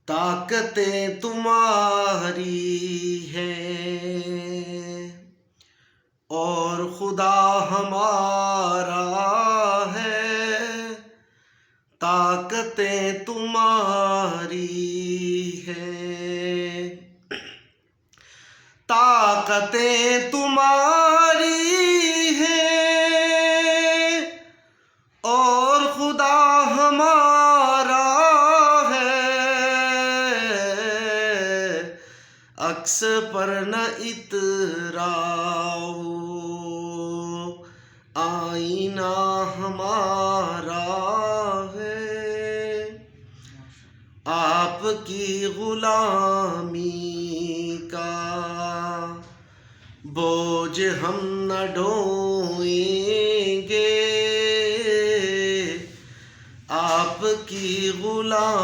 طاقتیں تمہاری ہیں اور خدا ہمارا ہے، طاقتیں تمہاری ہیں، طاقتیں تمہاری ہیں اور خدا ہمارا ہے، عکس پر نہ اتراؤ، آئینہ ہمارا ہے، آپ کی غلامی کا بوجھ ہم نہ ڈھوئیں گے، آپ کی غلامی